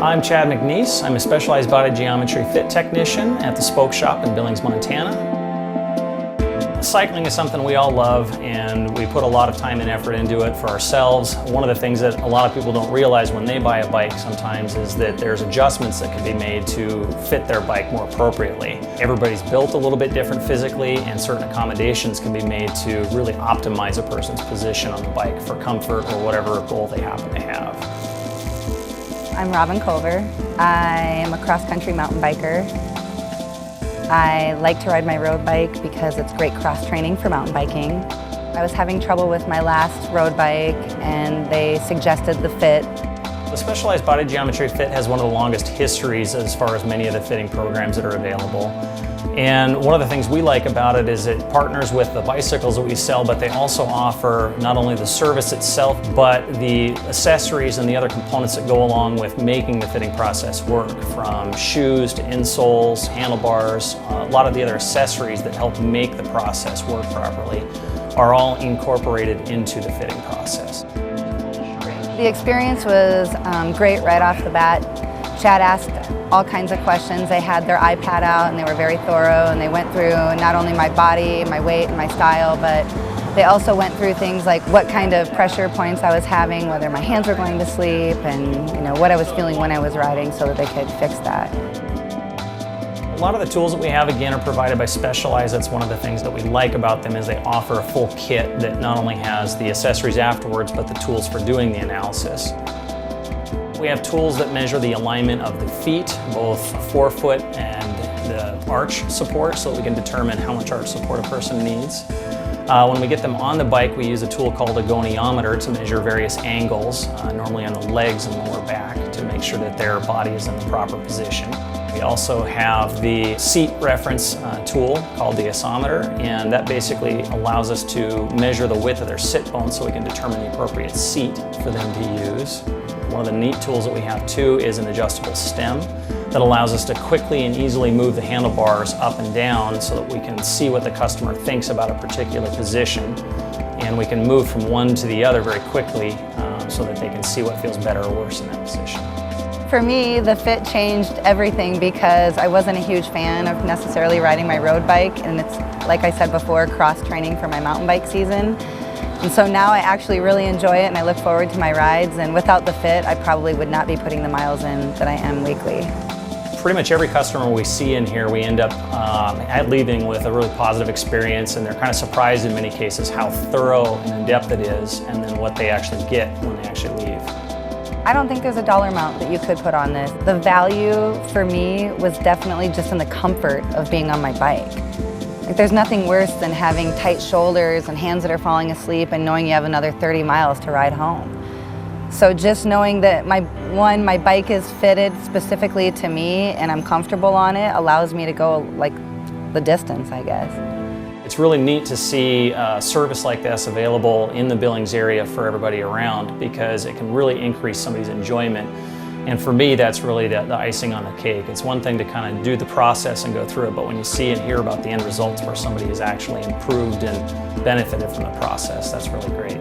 I'm Chad McNeese. I'm a specialized body geometry fit technician at the Spoke Shop in Billings, Montana. Cycling is something we all love, and we put a lot of time and effort into it for ourselves. One of the things that a lot of people don't realize when they buy a bike sometimes is that there's adjustments that can be made to fit their bike more appropriately. Everybody's built a little bit different physically, and certain accommodations can be made to really optimize a person's position on the bike for comfort or whatever goal they happen to have. I'm Robin Culver. I am a cross-country mountain biker. I like to ride my road bike because it's great cross-training for mountain biking. I was having trouble with my last road bike and they suggested the Fit. The Specialized Body Geometry Fit has one of the longest histories as far as many of the fitting programs that are available. And one of the things we like about it is it partners with the bicycles that we sell, but they also offer not only the service itself, but the accessories and the other components that go along with making the fitting process work, from shoes to insoles, handlebars, a lot of the other accessories that help make the process work properly are all incorporated into the fitting process. The experience was great right off the bat. Chad asked all kinds of questions. They had their iPad out and they were very thorough, and they went through not only my body, my weight, and my style, but they also went through things like what kind of pressure points I was having, whether my hands were going to sleep, and what I was feeling when I was riding so that they could fix that. A lot of the tools that we have, again, are provided by Specialized. That's one of the things that we like about them, is they offer a full kit that not only has the accessories afterwards, but the tools for doing the analysis. We have tools that measure the alignment of the feet, both forefoot and the arch support, so that we can determine how much arch support a person needs. When we get them on the bike, we use a tool called a goniometer to measure various angles, normally on the legs and lower back, to make sure that their body is in the proper position. We also have the seat reference tool called the isometer, and that basically allows us to measure the width of their sit bone so we can determine the appropriate seat for them to use. One of the neat tools that we have too is an adjustable stem that allows us to quickly and easily move the handlebars up and down so that we can see what the customer thinks about a particular position, and we can move from one to the other very quickly so that they can see what feels better or worse in that position. For me, the Fit changed everything because I wasn't a huge fan of necessarily riding my road bike, and it's, like I said before, cross-training for my mountain bike season. And so now I actually really enjoy it and I look forward to my rides, and without the Fit, I probably would not be putting the miles in that I am weekly. Pretty much every customer we see in here, we end up leaving with a really positive experience, and they're kind of surprised in many cases how thorough and in-depth it is, and then what they actually get when they actually leave. I don't think there's a dollar amount that you could put on this. The value for me was definitely just in the comfort of being on my bike. Like, there's nothing worse than having tight shoulders and hands that are falling asleep and knowing you have another 30 miles to ride home. So just knowing that my bike is fitted specifically to me and I'm comfortable on it allows me to go like the distance, I guess. It's really neat to see a service like this available in the Billings area for everybody around, because it can really increase somebody's enjoyment. And for me, that's really the icing on the cake. It's one thing to kind of do the process and go through it, but when you see and hear about the end results where somebody has actually improved and benefited from the process, that's really great.